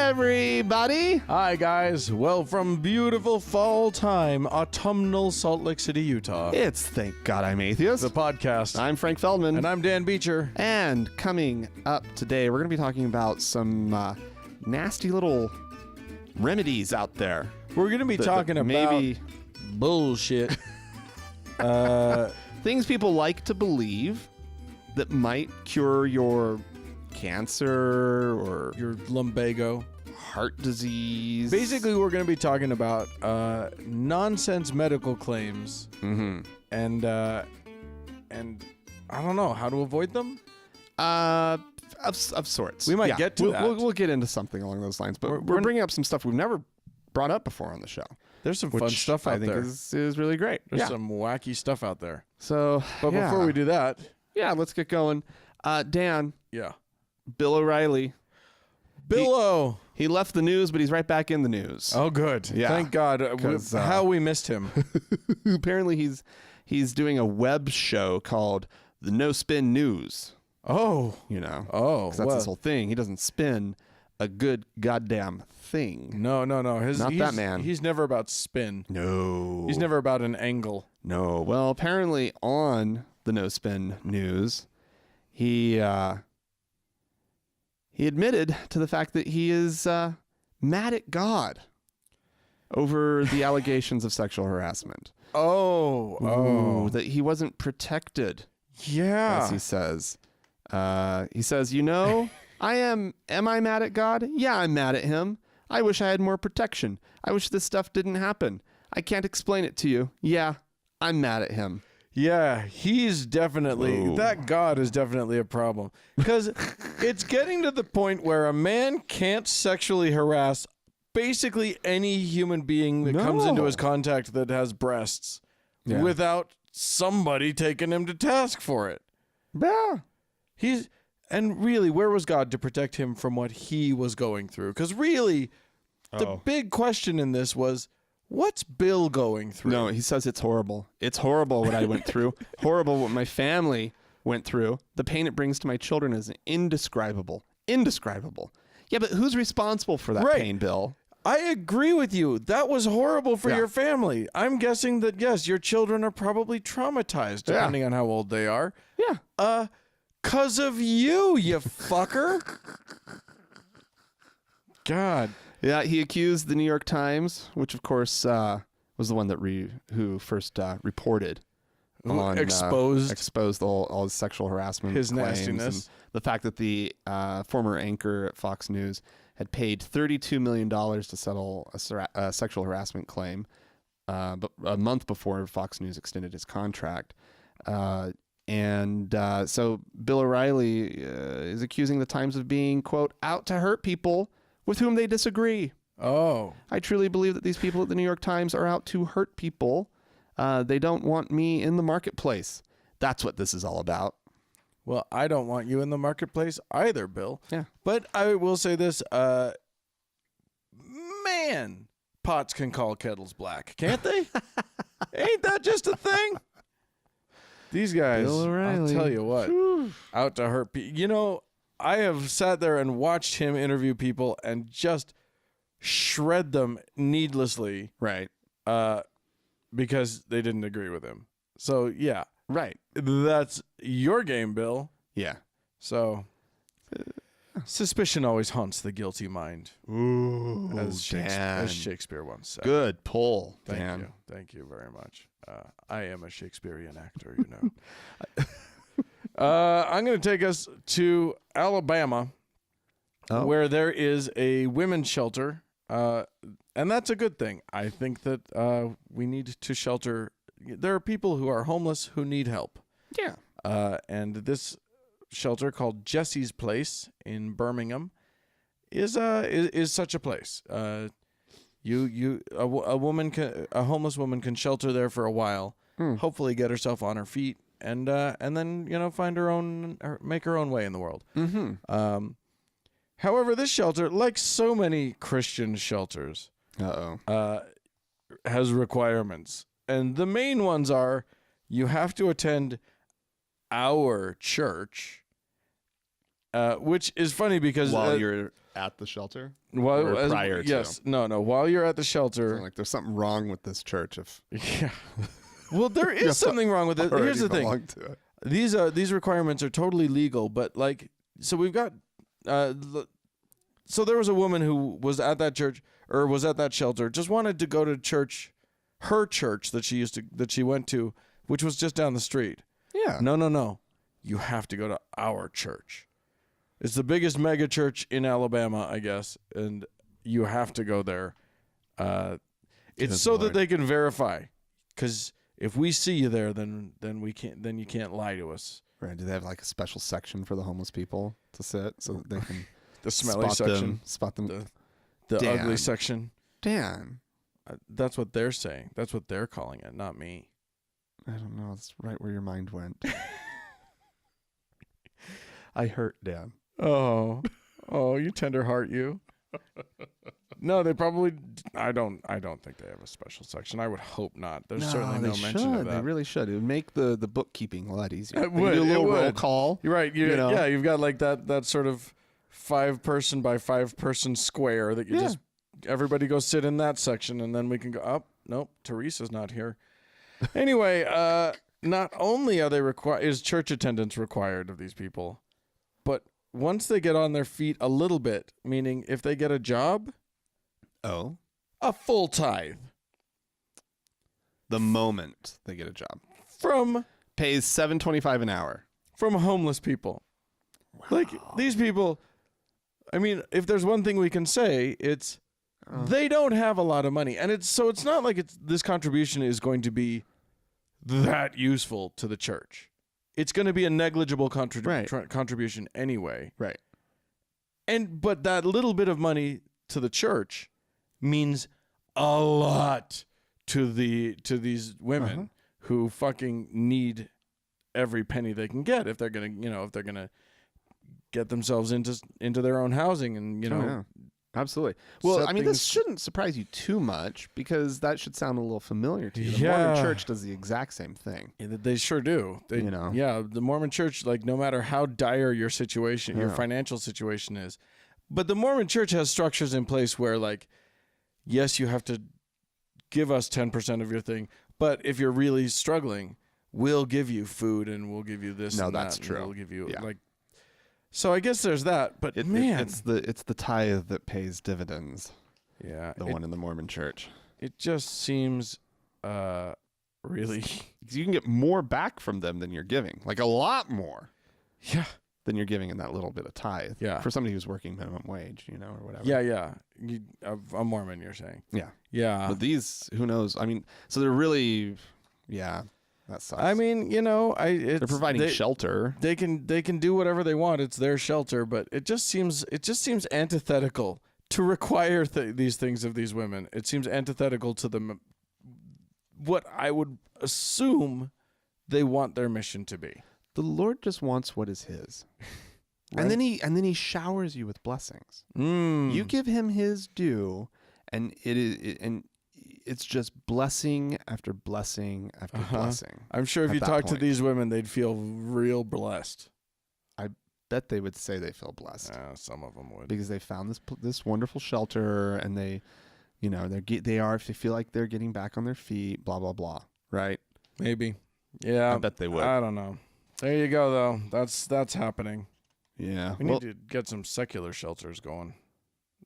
everybody. Hi, guys. Well, from beautiful fall time, autumnal Salt Lake City, Utah. It's Thank God I'm Atheist. The podcast. I'm Frank Feldman. And I'm Dan Beecher. And coming up today, we're going to be talking about some nasty little remedies out there. We're going to be talking about maybe bullshit. things people like to believe that might cure your cancer or Your lumbago. heart disease. Basically, we're going to be talking about nonsense medical claims. Mm-hmm. And I don't know how to avoid them. Of sorts. We might get to that. We'll get into something along those lines, but we're bringing up some stuff we've never brought up before on the show. There's some fun stuff out I think there. is really great. There's some wacky stuff out there. So, But before we do that, let's get going. Dan, yeah. Bill O'Reilly. Billo. He left the news, but he's right back in the news. Oh, good. Yeah. Thank God. How we missed him. Apparently, he's doing a web show called the No Spin News. Oh. You know. Oh. 'Cause that's his whole thing. He doesn't spin a good goddamn thing. No. Not that man. He's never about spin. No. He's never about an angle. No. Well, apparently on the No Spin News, he admitted to the fact that he is mad at God over the allegations of sexual harassment. Oh. That he wasn't protected, Yeah. as he says. He says, am I mad at God? Yeah, I'm mad at him. I wish I had more protection. I wish this stuff didn't happen. I can't explain it to you. Yeah, I'm mad at him. Yeah, he's definitely, that God is definitely a problem. Because it's getting to the point where a man can't sexually harass basically any human being that comes into his contact that has breasts without somebody taking him to task for it. Yeah. And really, where was God to protect him from what he was going through? Because really, the big question in this was, what's Bill going through? No, he says it's horrible. It's horrible what I went through. Horrible what my family went through. The pain it brings to my children is indescribable. Indescribable. Yeah, but who's responsible for that pain, Bill? I agree with you. That was horrible for your family. I'm guessing that, yes, your children are probably traumatized, depending on how old they are. Yeah. 'Cause of you fucker. God. Yeah, he accused the New York Times, which of course was the one that who first reported on exposed all his sexual harassment, his claims, nastiness, and the fact that the former anchor at Fox News had paid $32 million to settle a sexual harassment claim, but a month before Fox News extended his contract. So Bill O'Reilly is accusing the Times of being, quote, out to hurt people with whom they disagree. Oh. I truly believe that these people at the New York Times are out to hurt people. They don't want me in the marketplace. That's what this is all about. Well, I don't want you in the marketplace either, Bill. Yeah. But I will say this, man, pots can call kettles black, can't they? Ain't that just a thing? These guys, Bill O'Reilly. I'll tell you what, out to hurt people. I have sat there and watched him interview people and just shred them needlessly. Right. Because they didn't agree with him. So, yeah. Right. That's your game, Bill. Yeah. So, suspicion always haunts the guilty mind. Ooh, as Shakespeare once said. Good pull, Thank Dan. you. Thank you very much. I am a Shakespearean actor, you know. I'm going to take us to Alabama, where there is a women's shelter, and that's a good thing. I think that we need to shelter. There are people who are homeless who need help. Yeah. And this shelter called Jesse's Place in Birmingham is such a place. A homeless woman can shelter there for a while, hopefully get herself on her feet, and then find her own, or make her own way in the world. Mm-hmm. However, this shelter, like so many Christian shelters, has requirements, and the main ones are you have to attend our church which is funny because while you're at the shelter, while or prior to. Yes, no, while you're at the shelter. So like, there's something wrong with this church. If Yeah, well, there is something wrong with it. Here's the thing: to it. these requirements are totally legal, but like, so we've got. So there was a woman who was at that church or was at that shelter, just wanted to go to church, her church that she went to, which was just down the street. Yeah. No. You have to go to our church. It's the biggest mega church in Alabama, I guess, and you have to go there. It's so that they can verify, because if we see you there, then you can't lie to us. Right? Do they have like a special section for the homeless people to sit so that they can the smelly section, spot them, the ugly section? Dan, that's what they're saying. That's what they're calling it, not me. I don't know. It's right where your mind went. I hurt, Dan. Oh, you tender heart, you. No, they probably. I don't think they have a special section. I would hope not. There's certainly no mention of that. They really should. It would make the bookkeeping a lot easier. It would. Do a little roll would. call. You're right. You know? Yeah, you've got like that sort of 5-person by 5-person square that you just everybody go sit in that section, and then we can go up. Nope, Teresa's not here. Anyway, not only are they is church attendance required of these people, but once they get on their feet a little bit, meaning if they get a job, a full tithe. The moment they get a job, pays $7.25 an hour from homeless people. Wow. Like these people, I mean, if there's one thing we can say, it's they don't have a lot of money, and it's not like this contribution is going to be that useful to the church. It's going to be a negligible contribution anyway. Right. But that little bit of money to the church means a lot to these women who fucking need every penny they can get if they're gonna get themselves into their own housing and absolutely. Well, I mean, this shouldn't surprise you too much because that should sound a little familiar to you. The Mormon Church does the exact same thing. Yeah, they sure do. The Mormon Church, like, no matter how dire your situation, your financial situation is, but the Mormon Church has structures in place where, like, yes, you have to give us 10% of your thing, but if you're really struggling, we'll give you food and we'll give you this. No, and that's true. We'll give you like. So I guess there's that, but it's the tithe that pays dividends. Yeah, the one in the Mormon Church. It just seems really. You can get more back from them than you're giving, like a lot more. Yeah. Than you're giving in that little bit of tithe. Yeah. For somebody who's working minimum wage, or whatever. Yeah. A Mormon, you're saying. Yeah. Yeah. But these, who knows? I mean, so they're really, that sucks. I mean, they're providing shelter. They can do whatever they want. It's their shelter, but it just seems antithetical to require these things of these women. It seems antithetical to them. What I would assume they want their mission to be. The Lord just wants what is His, right. and then He showers you with blessings. You give Him His due, and it's just blessing after blessing after blessing. I'm sure if you talk to these women, they'd feel real blessed. I bet they would say they feel blessed. Some of them would, because they found this wonderful shelter, and they feel like they're getting back on their feet. Blah blah blah. Right? Maybe. Yeah. I bet they would. I don't know. There you go, though. That's happening. Yeah. We need to get some secular shelters going.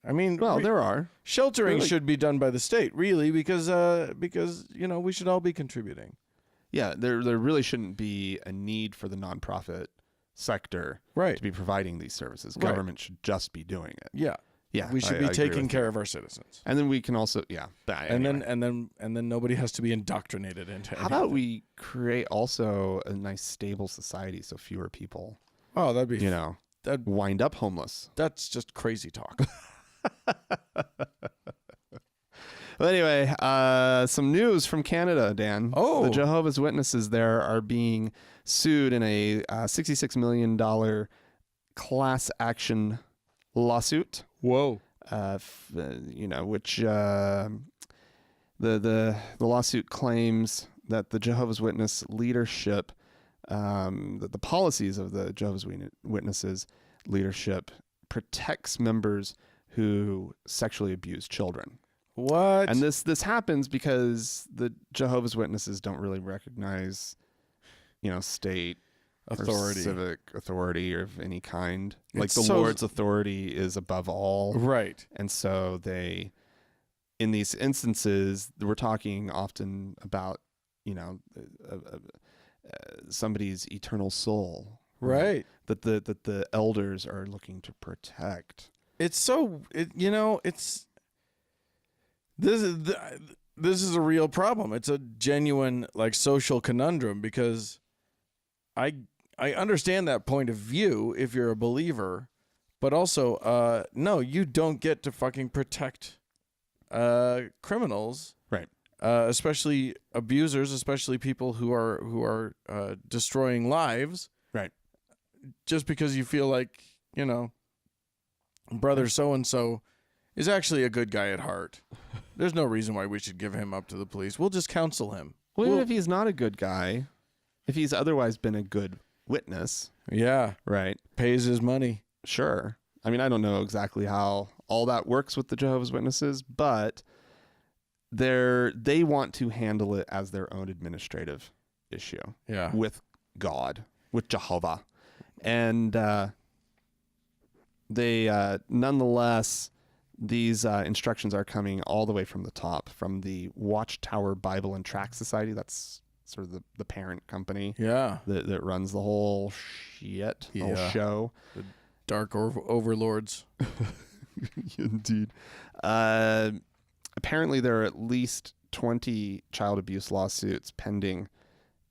I mean, there are. Sheltering should be done by the state, really, because we should all be contributing. Yeah, there really shouldn't be a need for the nonprofit sector to be providing these services. Right. Government should just be doing it. Yeah. Yeah, we should be taking care of our citizens, and then we can also anyway. and then nobody has to be indoctrinated into. How about we create also a nice stable society so fewer people? Oh, that'd be that'd wind up homeless. That's just crazy talk. Well, anyway, some news from Canada, Dan. Oh, the Jehovah's Witnesses there are being sued in a $66 million class action lawsuit. Whoa. Which the lawsuit claims that the Jehovah's Witness leadership, that the policies of the Jehovah's Witnesses leadership protects members who sexually abuse children. What? And this happens because the Jehovah's Witnesses don't really recognize, state authority, or civic authority of any kind. Like It's the Lord's authority is above all. right. And so in these instances, we're talking often about, somebody's eternal soul. Right. That the elders are looking to protect. It's this is a real problem. It's a genuine social conundrum, because I understand that point of view if you're a believer, but also no, you don't get to fucking protect criminals, right? Especially abusers, especially people who are destroying lives, right? Just because you feel like brother so and so is actually a good guy at heart. There's no reason why we should give him up to the police. We'll just counsel him. Well, even if he's not a good guy, if he's otherwise been a good witness, yeah, right, pays his money. Sure. I mean, I don't know exactly how all that works with the Jehovah's Witnesses, but they want to handle it as their own administrative issue. Yeah. With God, with Jehovah. And they nonetheless, these instructions are coming all the way from the top, from the Watchtower Bible and Tract Society. That's sort of the parent company. Yeah. That runs the whole shit, the whole show. The dark overlords. Indeed. Apparently, there are at least 20 child abuse lawsuits pending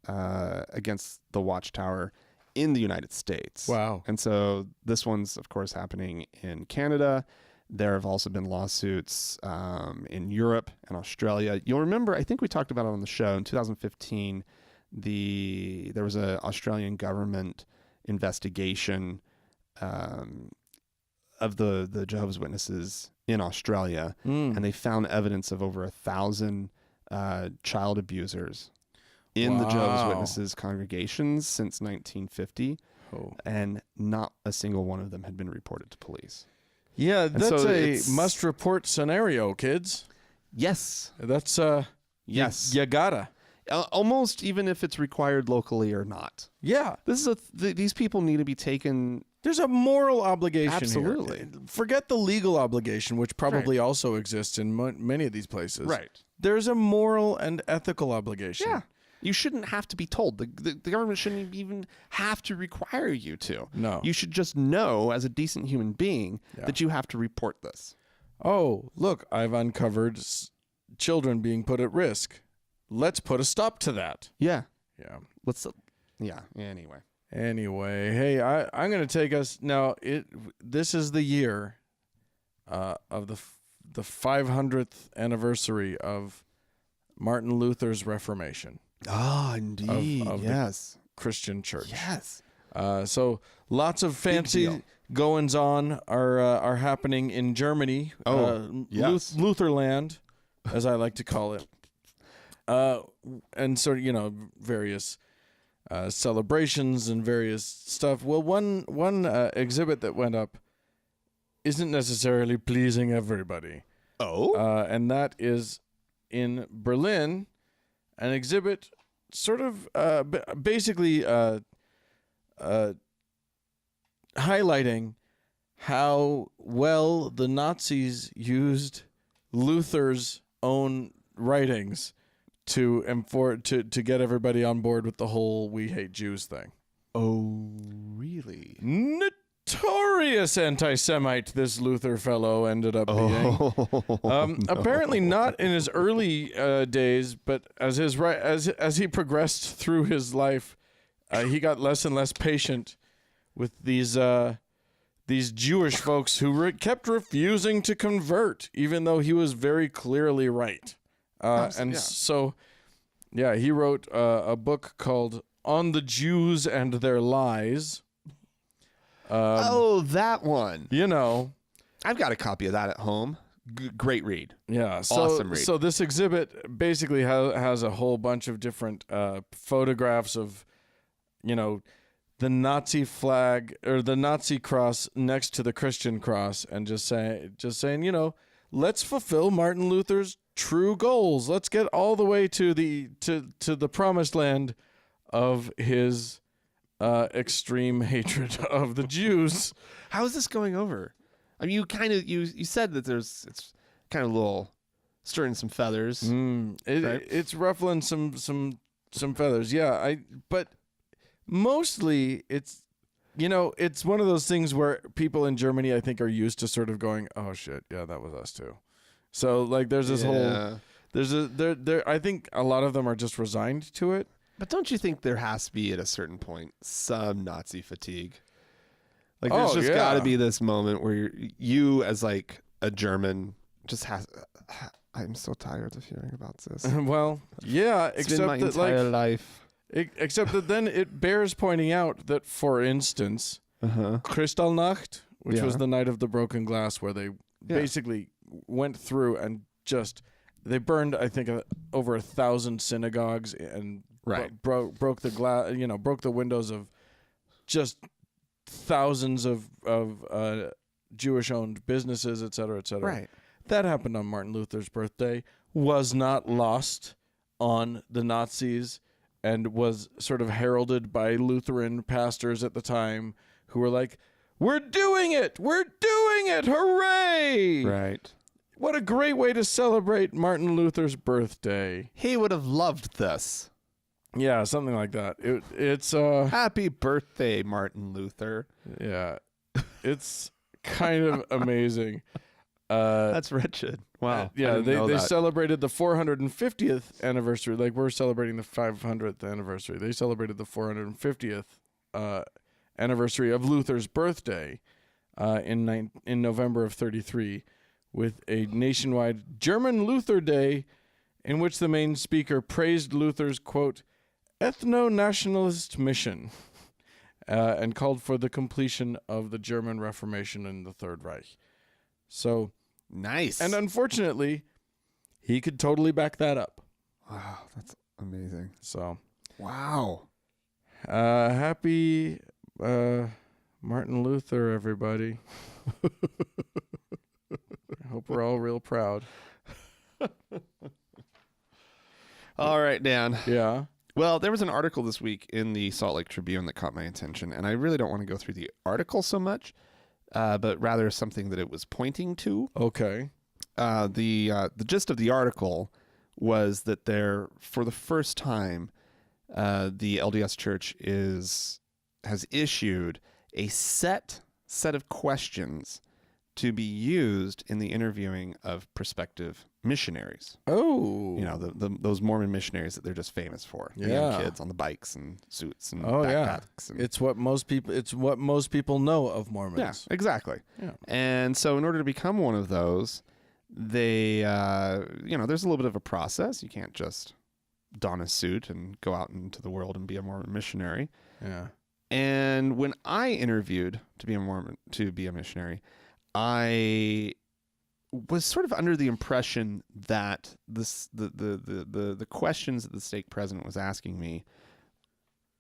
against the Watchtower in the United States. Wow. And so this one's, of course, happening in Canada. There have also been lawsuits in Europe and Australia. You'll remember, I think we talked about it on the show, in 2015, there was an Australian government investigation of the Jehovah's Witnesses in Australia, and they found evidence of over 1,000 child abusers in the Jehovah's Witnesses congregations since 1950, and not a single one of them had been reported to police. Yeah, that's a must-report scenario, kids. Yes. That's, yes. You gotta. Almost even if it's required locally or not. Yeah. This is these people need to be taken. There's a moral obligation. Absolutely. Here. Forget the legal obligation, which probably also exists in many of these places. Right. There's a moral and ethical obligation. Yeah. You shouldn't have to be told. The government shouldn't even have to require you to. No. You should just know, as a decent human being, that you have to report this. Oh, look, I've uncovered children being put at risk. Let's put a stop to that. Yeah. Yeah. Anyway. Anyway, hey, I'm going to take us now. This is the year of the 500th anniversary of Martin Luther's Reformation. Ah, indeed. Of yes. the Christian Church. Yes. So lots of fancy goings on are happening in Germany. Yes. Lutherland, as I like to call it. And so, various celebrations and various stuff. Well, one exhibit that went up isn't necessarily pleasing everybody. Oh? And that is in Berlin, an exhibit sort of basically highlighting how well the Nazis used Luther's own writings to get everybody on board with the whole "we hate Jews" thing. Oh, really? Notorious anti-Semite this Luther fellow ended up being. Apparently not in his early days, but as he progressed through his life, he got less and less patient with these Jewish folks who kept refusing to convert, even though he was very clearly right. So, he wrote a book called "On the Jews and Their Lies." That one. I've got a copy of that at home. Great read. Yeah. Awesome read. So this exhibit basically has a whole bunch of different photographs of, the Nazi flag or the Nazi cross next to the Christian cross and just saying, you know, let's fulfill Martin Luther's true goals. Let's get all the way to the promised land of his extreme hatred of the Jews. How is this going over? I mean, you said that it's kind of a little stirring some feathers. Right? It's ruffling some feathers. Yeah, but mostly it's, you know, it's one of those things where people in Germany, I think, are used to sort of going, oh shit, yeah, that was us too. So like there's this whole I think a lot of them are just resigned to it. But don't you think there has to be at a certain point some Nazi fatigue? Like there's just got to be this moment where you as like a German just has. I'm so tired of hearing about this. Well, yeah, it's been my entire life. Except that then it bears pointing out that, for instance, Kristallnacht, which was the night of the broken glass, where they basically went through and just they burned, I think, over 1,000 synagogues and broke the glass, you know, broke the windows of just thousands of Jewish-owned businesses, et cetera, et cetera. Right. That happened on Martin Luther's birthday, was not lost on the Nazis, and was sort of heralded by Lutheran pastors at the time who were like, we're doing it! We're doing it! Hooray! Right. What a great way to celebrate Martin Luther's birthday. He would have loved this. Yeah, something like that. It's Happy birthday, Martin Luther. Yeah. It's kind of amazing. That's wretched. Wow. Yeah, they celebrated the 450th anniversary. Like we're celebrating the 500th anniversary. They celebrated the 450th anniversary of Luther's birthday in November of 1933 with a nationwide German Luther Day in which the main speaker praised Luther's, quote, ethno-nationalist mission and called for the completion of the German Reformation in the Third Reich. So nice. And unfortunately, he could totally back that up. Wow, that's amazing. So, wow. Happy Martin Luther, everybody. I hope we're all real proud. All right, Dan. Yeah. Well, there was an article this week in the Salt Lake Tribune that caught my attention, and I really don't want to go through the article so much, but rather something that it was pointing to. Okay. The gist of the article was that for the first time, the LDS Church has issued a set of questions to be used in the interviewing of prospective missionaries. Oh, you know, those Mormon missionaries that they're just famous for. The young kids on the bikes and suits and backpacks. And it's what most people know of Mormons. Yeah, exactly. Yeah. And so in order to become one of those, they there's a little bit of a process. You can't just don a suit and go out into the world and be a Mormon missionary. Yeah. And when I interviewed to be a missionary, I was sort of under the impression that the questions that the stake president was asking me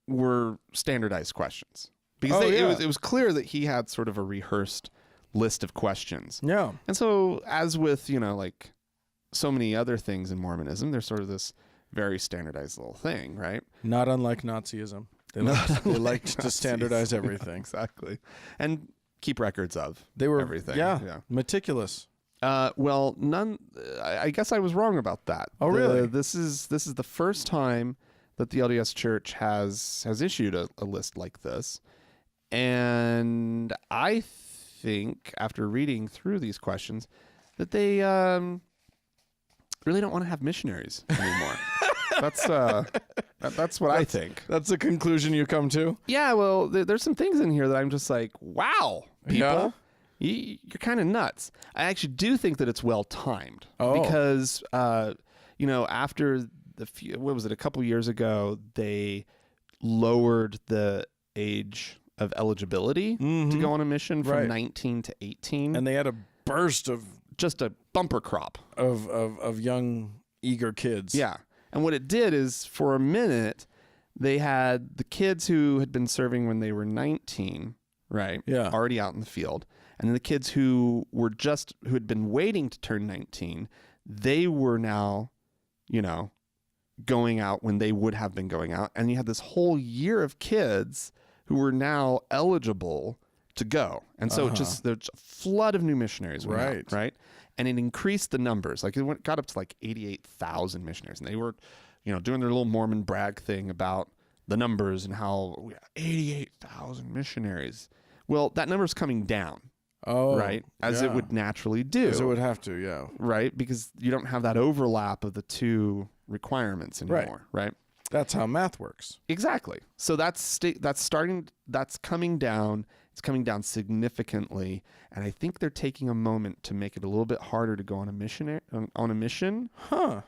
were standardized questions, because it was clear that he had sort of a rehearsed list of questions. Yeah. And so, as with like so many other things in Mormonism, there's sort of this very standardized little thing, right? Not unlike Nazism. They liked to standardize everything. Exactly. And keep records of everything. Yeah. Meticulous. Well, I guess I was wrong about that. Oh, really? This is the first time that the LDS Church has issued a list like this, and I think after reading through these questions that they really don't want to have missionaries anymore. That's what I think. That's the conclusion you come to? Yeah. Well, there's some things in here that I'm just like, wow, people. Yeah. You're kind of nuts. I actually do think that it's well timed because, after a couple years ago, they lowered the age of eligibility to go on a mission from 19 to 18. And they had a burst of just a bumper crop of young, eager kids. Yeah. And what it did is for a minute, they had the kids who had been serving when they were 19, right? Yeah. Already out in the field. And then the kids who had been waiting to turn 19, they were now, going out when they would have been going out. And you had this whole year of kids who were now eligible to go. And so there's a flood of new missionaries went out, right? And it increased the numbers. Like got up to like 88,000 missionaries. And they were, doing their little Mormon brag thing about the numbers and how we have 88,000 missionaries. Well, that number's coming down. Oh, right. As it would naturally do. As it would have to, yeah. Right. Because you don't have that overlap of the two requirements anymore. Right. That's how math works. Exactly. So that's coming down. It's coming down significantly. And I think they're taking a moment to make it a little bit harder to go on a mission. Huh.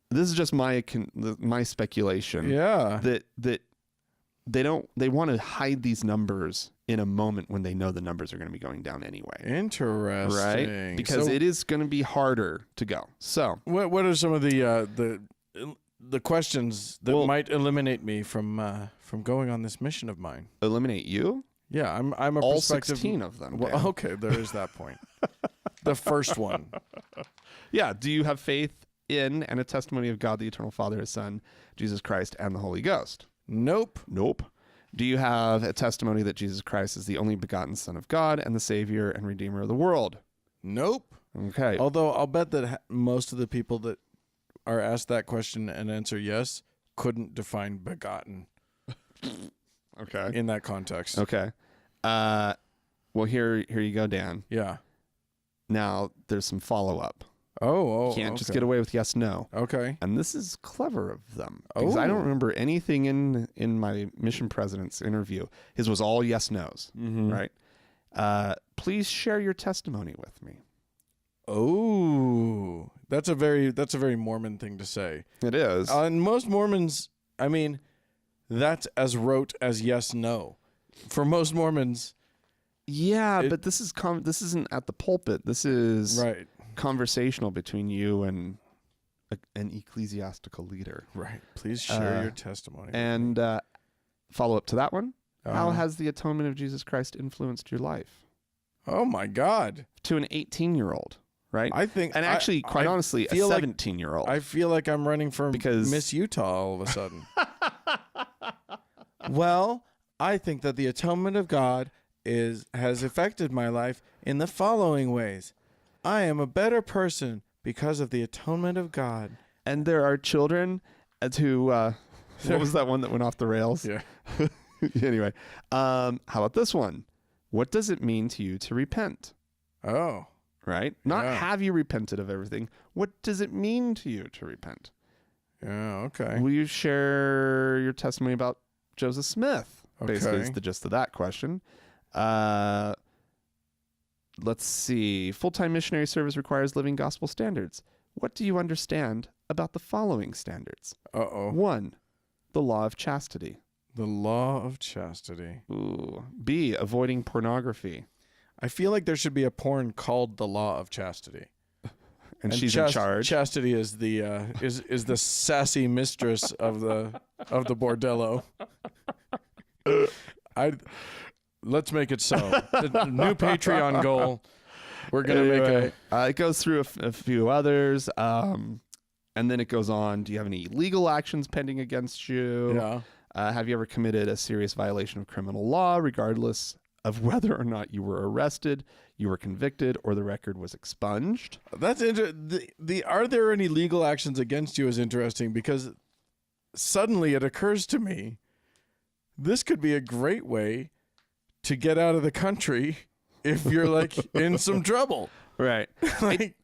This is just my speculation. Yeah. That they want to hide these numbers in a moment when they know the numbers are going to be going down anyway. Interesting. Right? Because it is going to be harder to go. So what are some of the questions that might eliminate me from going on this mission of mine? Eliminate you? Yeah, I'm a all prospective 16 of them. Well, okay, there is that point. The first one. Yeah. Do you have faith in and a testimony of God, the eternal Father, His Son, Jesus Christ, and the Holy Ghost? Nope. Do you have a testimony that Jesus Christ is the only begotten Son of God and the Savior and Redeemer of the world? Nope. Okay. Although I'll bet that most of the people that are asked that question and answer yes couldn't define begotten. Okay. In that context. Okay. Well, here you go, Dan. Yeah. Now there's some follow-up. Oh, Can't just get away with yes, no. Okay. And this is clever of them because I don't remember anything in my mission president's interview. His was all yes, no's, right? Please share your testimony with me. Oh, that's a very Mormon thing to say. It is. And most Mormons, I mean, that's as rote as yes, no. For most Mormons. Yeah, but this isn't at the pulpit. This is right. Conversational between you and an ecclesiastical leader. Right. Please share your testimony. And follow up to that one. How has the atonement of Jesus Christ influenced your life? Oh my God. To an 18-year-old, right? I think, and actually, quite honestly, a 17-year-old. I feel like I'm running for Miss Utah all of a sudden. Well, I think that the atonement of God has affected my life in the following ways. I am a better person because of the atonement of God. And there are children who, what was that one that went off the rails? Yeah. Anyway, how about this one? What does it mean to you to repent? Oh. Right? Not have you repented of everything. What does it mean to you to repent? Yeah, okay. Will you share your testimony about Joseph Smith? Okay. Basically, is the gist of that question. Let's see. Full-time missionary service requires living gospel standards. What do you understand about the following standards? 1, the law of chastity. The law of chastity. Ooh. B, avoiding pornography. I feel like there should be a porn called The Law of Chastity. And she's in charge. Chastity is the is the sassy mistress of the bordello. Let's make it so. The new Patreon goal. We're gonna make it goes through a few others, and then it goes on. Do you have any legal actions pending against you? Yeah. Have you ever committed a serious violation of criminal law, regardless of whether or not you were arrested, you were convicted, or the record was expunged? That's are there any legal actions against you is interesting because suddenly it occurs to me this could be a great way to get out of the country if you're like in some trouble. Right. Like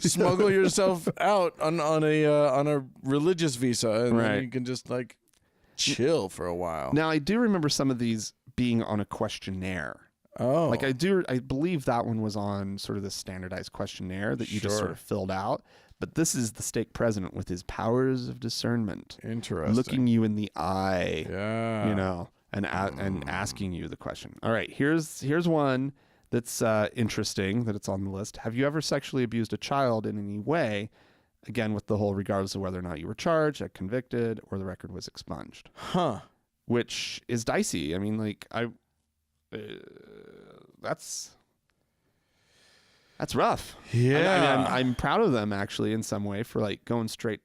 smuggle yourself out on a religious visa and then you can just like chill for a while. Now I do remember some of these being on a questionnaire. Oh. Like I believe that one was on sort of the standardized questionnaire that you just sort of filled out. But this is the stake president with his powers of discernment. Interesting. Looking you in the eye. Yeah. You know, and asking you the question. All right, here's one that's interesting that it's on the list. Have you ever sexually abused a child in any way? Again, with the whole regardless of whether or not you were charged, convicted, or the record was expunged. Huh. Which is dicey. I mean, like, that's rough. Yeah. I mean, I'm proud of them actually in some way for like going straight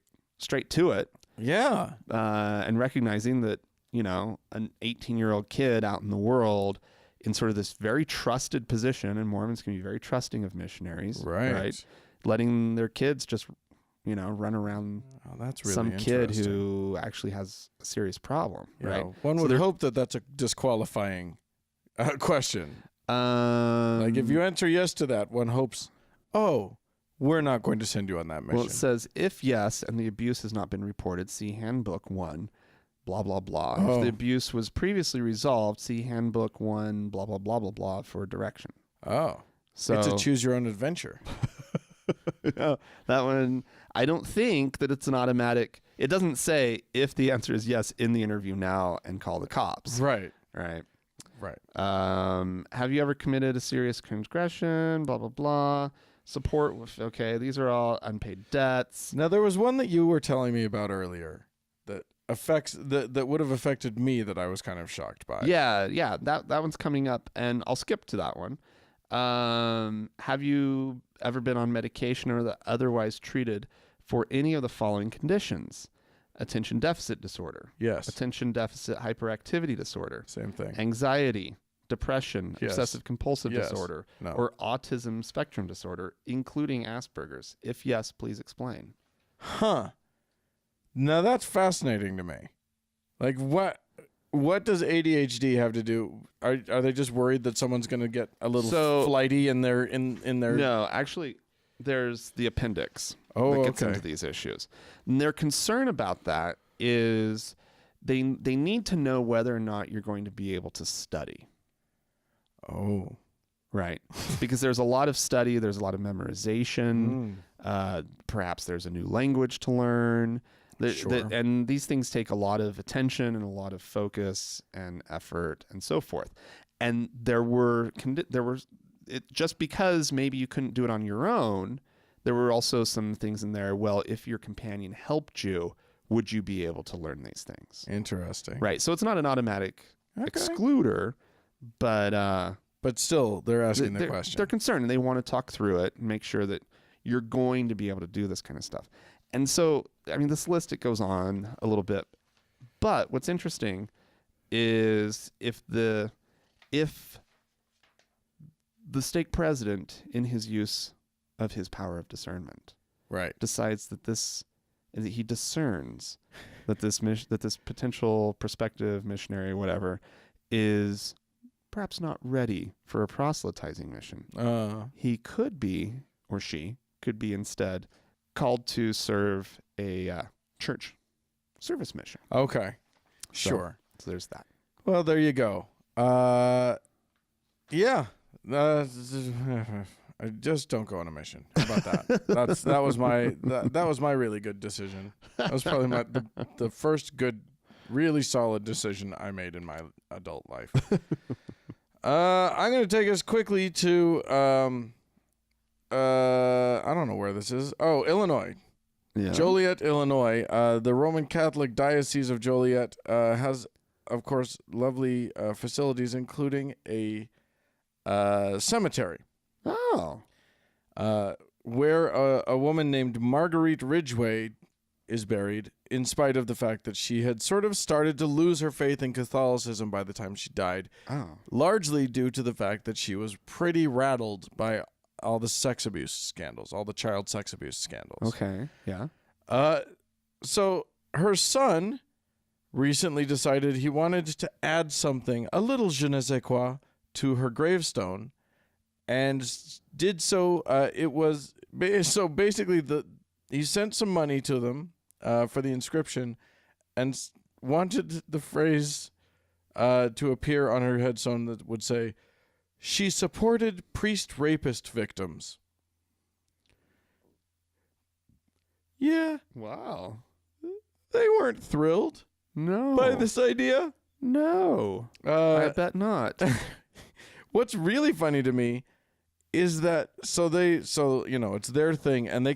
to it. Yeah. And recognizing that, you know, an 18-year-old kid out in the world in sort of this very trusted position, and Mormons can be very trusting of missionaries, right? Letting their kids just, you know, run around that's really some kid who actually has a serious problem, right? One would hope that that's a disqualifying question. Like if you answer yes to that, one hopes, oh, we're not going to send you on that mission. Well, it says, if yes, and the abuse has not been reported, see Handbook 1, blah, blah, blah. Oh. If the abuse was previously resolved, see Handbook 1, blah, blah, blah, blah, blah, for direction. Oh. So it's a choose your own adventure. No, that one, I don't think that it's an automatic. It doesn't say if the answer is yes in the interview now and call the cops. Right. Right. Right. Have you ever committed a serious transgression? Blah, blah, blah. Support with, okay, these are all unpaid debts. Now, there was one that you were telling me about earlier that that would have affected me that I was kind of shocked by. Yeah, that one's coming up, and I'll skip to that one. Have you ever been on medication or otherwise treated for any of the following conditions? Attention deficit disorder. Yes. Attention deficit hyperactivity disorder. Same thing. Anxiety, depression, Yes. obsessive compulsive Yes. disorder, No. or autism spectrum disorder, including Asperger's. If yes, please explain. Huh. Now that's fascinating to me. Like what does ADHD have to do? Are they just worried that someone's going to get a little flighty in their No, actually there's the appendix Oh, that gets okay. into these issues. And their concern about that is they need to know whether or not you're going to be able to study. Oh. Right. Because there's a lot of study, there's a lot of memorization, perhaps there's a new language to learn. Sure. And these things take a lot of attention and a lot of focus and effort and so forth. And just because maybe you couldn't do it on your own, there were also some things in there. Well, if your companion helped you, would you be able to learn these things? Interesting. Right. So it's not an automatic excluder, but still, they're asking the question. They're concerned and they want to talk through it and make sure that you're going to be able to do this kind of stuff. And so, I mean, this list, it goes on a little bit. But what's interesting is if the stake president, in his use of his power of discernment, right, decides that he discerns that this potential prospective missionary, whatever, is perhaps not ready for a proselytizing mission. He could be, or she could be instead, called to serve a church service mission. Okay. Sure. So there's that. Well, there you go. Yeah. I just don't go on a mission. How about that? that was my really good decision. That was probably the first good, really solid decision I made in my adult life. I'm going to take us quickly to I don't know where this is. Oh, Illinois. Yeah. Joliet, Illinois. The Roman Catholic Diocese of Joliet has, of course, lovely facilities, including a cemetery. Oh. Where a woman named Marguerite Ridgway is buried, in spite of the fact that she had sort of started to lose her faith in Catholicism by the time she died. Oh. Largely due to the fact that she was pretty rattled by all the sex abuse scandals, all the child sex abuse scandals. Okay. Yeah. So her son recently decided he wanted to add something, a little je ne sais quoi, to her gravestone, and did so. So basically, he sent some money to them for the inscription, and wanted the phrase to appear on her headstone that would say, "She supported priest-rapist victims." Yeah. Wow. They weren't thrilled No. by this idea. No. I bet not. What's really funny to me is that so it's their thing, and they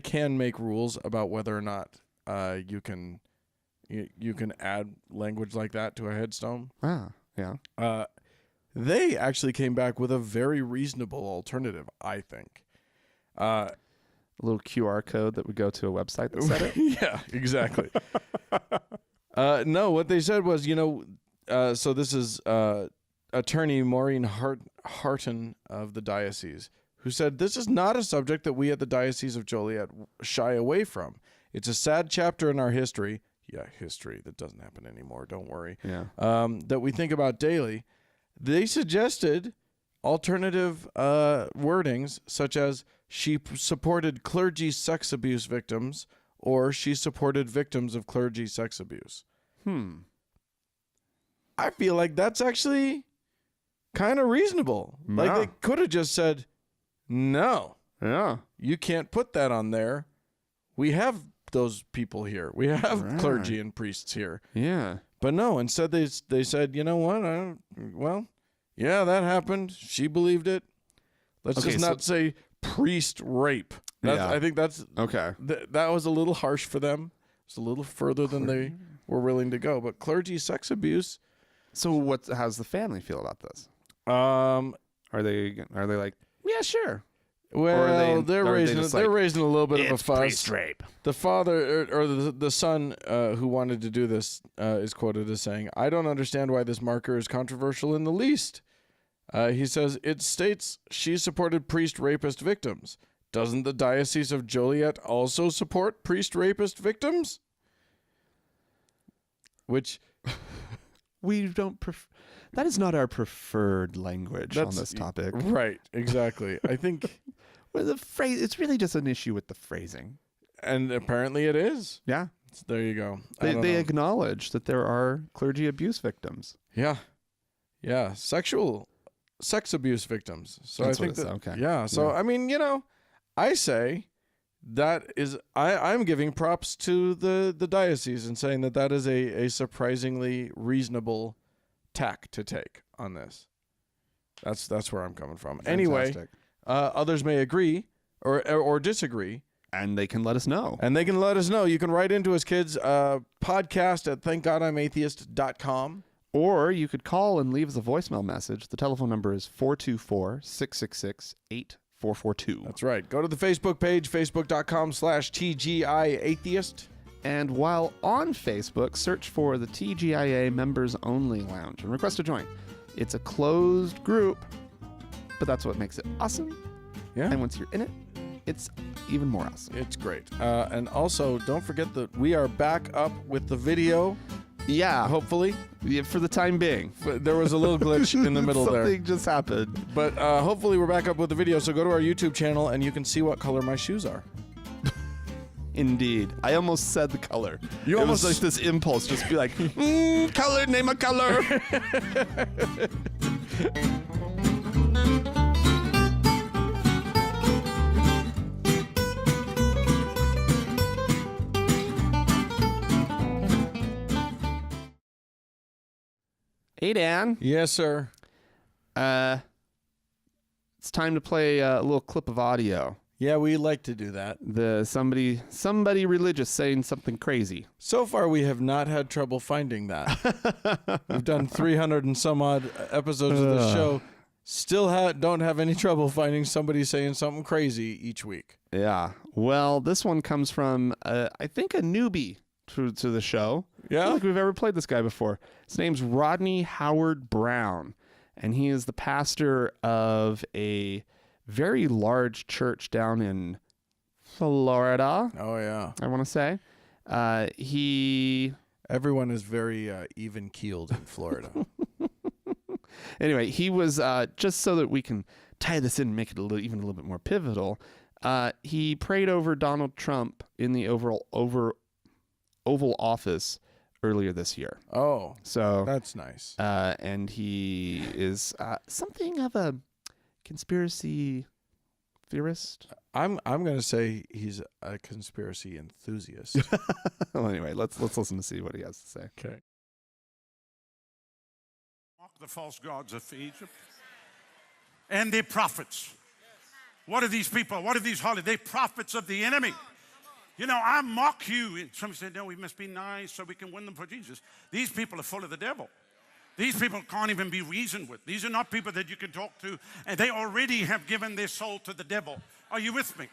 can make rules about whether or not you can add language like that to a headstone. Ah, yeah. They actually came back with a very reasonable alternative, I think. A little QR code that would go to a website that said it. Yeah, exactly. No, what they said was, so this is attorney Maureen Harton of the diocese, who said, "This is not a subject that we at the Diocese of Joliet shy away from. It's a sad chapter in our history." Yeah, history. That doesn't happen anymore. Don't worry. Yeah. That we think about daily. They suggested alternative wordings, such as she supported clergy sex abuse victims, or she supported victims of clergy sex abuse. I feel like that's actually kind of reasonable. Yeah. Like they could have just said, no, Yeah. you can't put that on there. We have those people here. We have clergy and priests here. Yeah. But no, instead they said, you know what? Yeah, that happened. She believed it. Let's just not say priest rape. I think that's okay. That was a little harsh for them. It's a little further than they were willing to go. But clergy sex abuse. So how's the family feel about this? Are they like, yeah, sure? Well, they're raising a little bit of a fuss. Priest rape. The father or the son who wanted to do this is quoted as saying, "I don't understand why this marker is controversial in the least." He says, "It states she supported priest rapist victims. Doesn't the Diocese of Joliet also support priest rapist victims?" Which we don't prefer. That is not our preferred language on this topic. Right, exactly. I think the phrase, it's really just an issue with the phrasing. And apparently it is. Yeah. So there you go. They acknowledge that there are clergy abuse victims. Yeah. Yeah. Sex abuse victims. So That's I think what okay. Yeah. So, I mean, I say that is, I'm giving props to the diocese and saying that is a surprisingly reasonable tack to take on this. That's where I'm coming from. Fantastic. Anyway, others may agree or disagree. And they can let us know. You can write into us, kids, podcast at thankgodimatheist.com. Or you could call and leave us a voicemail message. The telephone number is 424-666-8442. That's right. Go to the Facebook page, facebook.com/TGIA Atheist. And while on Facebook, search for the TGIA Members Only Lounge and request to join. It's a closed group, but that's what makes it awesome. Yeah. And once you're in it, it's even more awesome. It's great. And also, don't forget that we are back up with the video. Yeah. Hopefully. Yeah, for the time being. There was a little glitch in the middle there. Something just happened. But hopefully we're back up with the video. So go to our YouTube channel and you can see what color my shoes are. Indeed. I almost said the color. You almost was like this impulse, just be like, color, name a color. Hey, Dan. Yes, sir. It's time to play a little clip of audio. Yeah, we like to do that. Somebody religious saying something crazy. So far, we have not had trouble finding that. We've done 300 and some odd episodes of the show. Still don't have any trouble finding somebody saying something crazy each week. Yeah. Well, this one comes from, I think, a newbie to the show. Yeah? I don't think we've ever played this guy before. His name's Rodney Howard Brown, and he is the pastor of a very large church down in Florida. Oh, yeah. I want to say. Everyone is very even-keeled in Florida. Anyway, he was, just so that we can tie this in and make it even a little bit more pivotal, he prayed over Donald Trump in the Oval Office earlier this year. Oh, so that's nice. And he is something of a conspiracy theorist. I'm going to say he's a conspiracy enthusiast. Well, anyway, let's listen to see what he has to say. Okay. The false gods of Egypt and their prophets What are these people? What are these holy? They're prophets of the enemy. You know, I mock you. And somebody said, no, we must be nice so we can win them for Jesus. These people are full of the devil. These people can't even be reasoned with. These are not people that you can talk to, and they already have given their soul to the devil. Are you with me?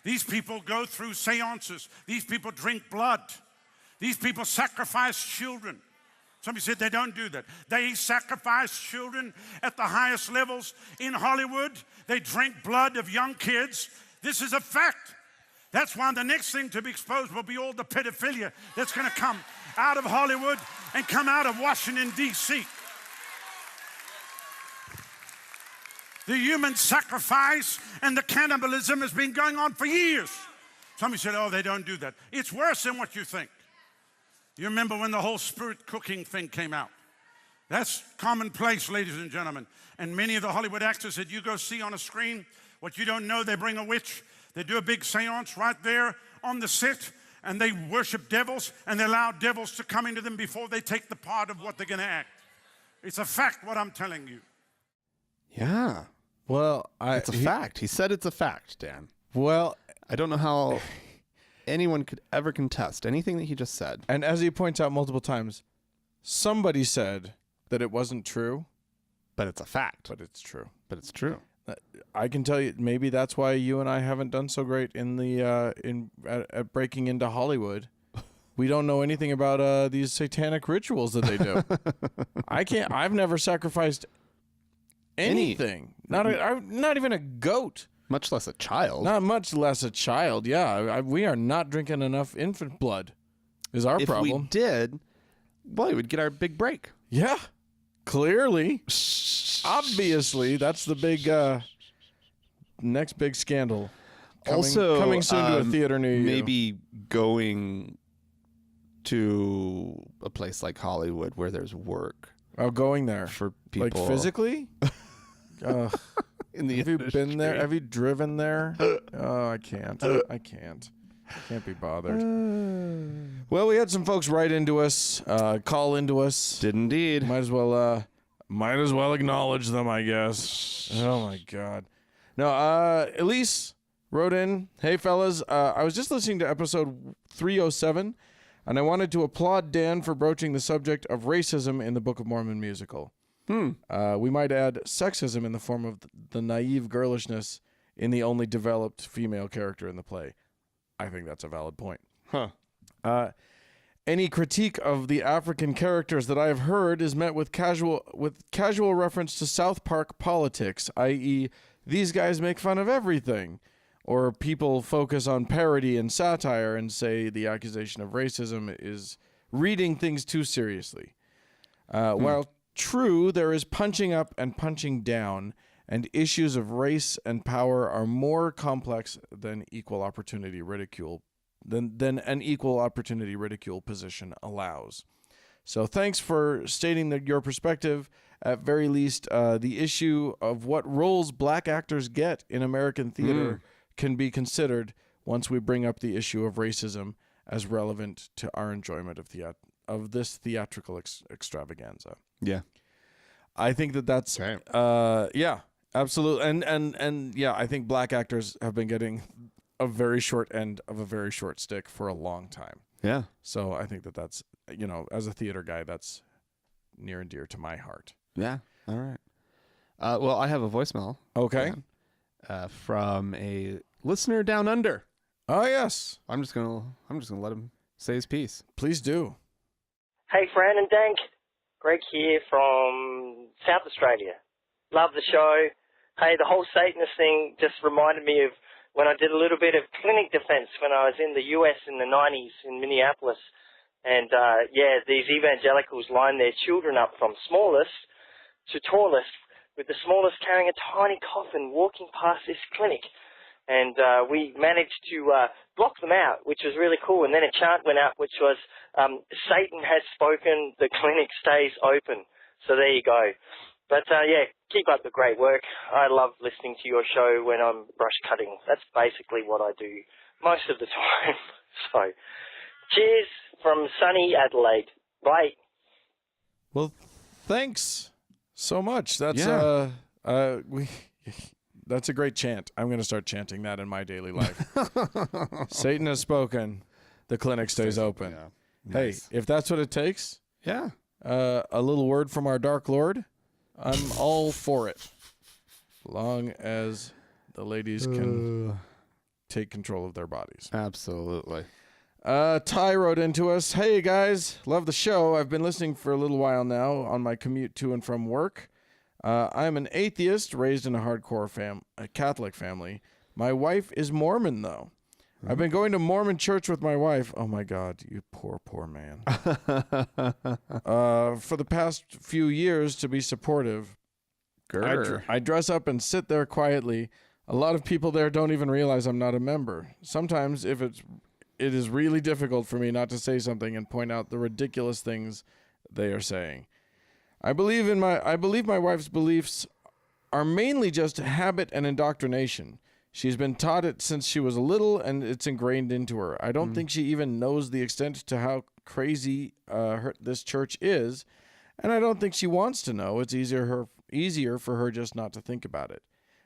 These people go through seances. These people drink blood. These people sacrifice children. Somebody said they don't do that. They sacrifice children at the highest levels in Hollywood. They drink blood of young kids. This is a fact. That's why the next thing to be exposed will be all the pedophilia that's going to come out of Hollywood and come out of Washington, D.C. The human sacrifice and the cannibalism has been going on for years. Somebody said, oh, they don't do that. It's worse than what you think. You remember when the whole spirit cooking thing came out? That's commonplace, ladies and gentlemen. And many of the Hollywood actors that you go see on a screen, what you don't know, they bring a witch. They do a big seance right there on the set, and they worship devils, and they allow devils to come into them before they take the part of what they're going to act. It's a fact, what I'm telling you. Yeah. Well, it's a fact. He said it's a fact, Dan. Well, I don't know how anyone could ever contest anything that he just said. And as he points out multiple times, somebody said that it wasn't true. But it's a fact. But it's true. But it's true. I can tell you, maybe that's why you and I haven't done so great in the at breaking into Hollywood. We don't know anything about these satanic rituals that they do. I've never sacrificed anything. Not even a goat. Much less a child. Not much less a child. Yeah, we are not drinking enough infant blood. Is our problem? If we did, well, we would get our big break. Yeah, clearly, obviously, that's the big next big scandal. Coming soon to a theater near you. Maybe going to a place like Hollywood where there's work. Oh, going there for people, like physically. In the have you been there? Have you driven there? Oh, I can't. I can't be bothered. Well, we had some folks write into us, call into us. Did indeed. Might as well acknowledge them, I guess. Oh my God. No, Elise wrote in, "Hey fellas, I was just listening to episode 307, and I wanted to applaud Dan for broaching the subject of racism in the Book of Mormon musical. We might add sexism in the form of the naive girlishness in the only developed female character in the play. I think that's a valid point. Any critique of the African characters that I have heard is met with casual reference to South Park politics, i.e., these guys make fun of everything, or people focus on parody and satire and say the accusation of racism is reading things too seriously. While true, there is punching up and punching down, and issues of race and power are more complex than equal opportunity ridicule than an equal opportunity ridicule position allows. So thanks for stating your perspective. At very least, the issue of what roles black actors get in American theater can be considered once we bring up the issue of racism as relevant to our enjoyment of this theatrical extravaganza." Yeah. I think that's yeah, absolutely. And yeah, I think black actors have been getting a very short end of a very short stick for a long time. Yeah. So I think that's, as a theater guy, that's near and dear to my heart. Yeah. All right. Well, I have a voicemail. Okay. From a listener down under. Oh yes. I'm just gonna let him say his piece. Please do. Hey, Fran and Dank. Greg here from South Australia. Love the show. Hey, the whole Satanist thing just reminded me of when I did a little bit of clinic defense when I was in the US in the 90s in Minneapolis. And, these evangelicals line their children up from smallest to tallest, with the smallest carrying a tiny coffin walking past this clinic. And we managed to block them out, which was really cool. And then a chant went out, which was, Satan has spoken, the clinic stays open. So there you go. But, keep up the great work. I love listening to your show when I'm brush cutting. That's basically what I do most of the time. So, cheers from sunny Adelaide. Bye. Well, thanks so much. That's That's a great chant. I'm going to start chanting that in my daily life. Satan has spoken. The clinic stays open. Yeah. Nice. Hey, if that's what it takes, yeah, a little word from our Dark Lord, I'm all for it. Long as the ladies can take control of their bodies. Absolutely. Ty wrote into us, "Hey guys, love the show. I've been listening for a little while now on my commute to and from work. I'm an atheist raised in a hardcore Catholic family. My wife is Mormon, though. I've been going to Mormon church with my wife. Oh my God, you poor man. For the past few years to be supportive. I dress up and sit there quietly. A lot of people there don't even realize I'm not a member. Sometimes it is really difficult for me not to say something and point out the ridiculous things they are saying. I believe my wife's beliefs are mainly just habit and indoctrination. She's been taught it since she was little, and it's ingrained into her. I don't think she even knows the extent to how crazy this church is, and I don't think she wants to know. It's easier for her just not to think about it.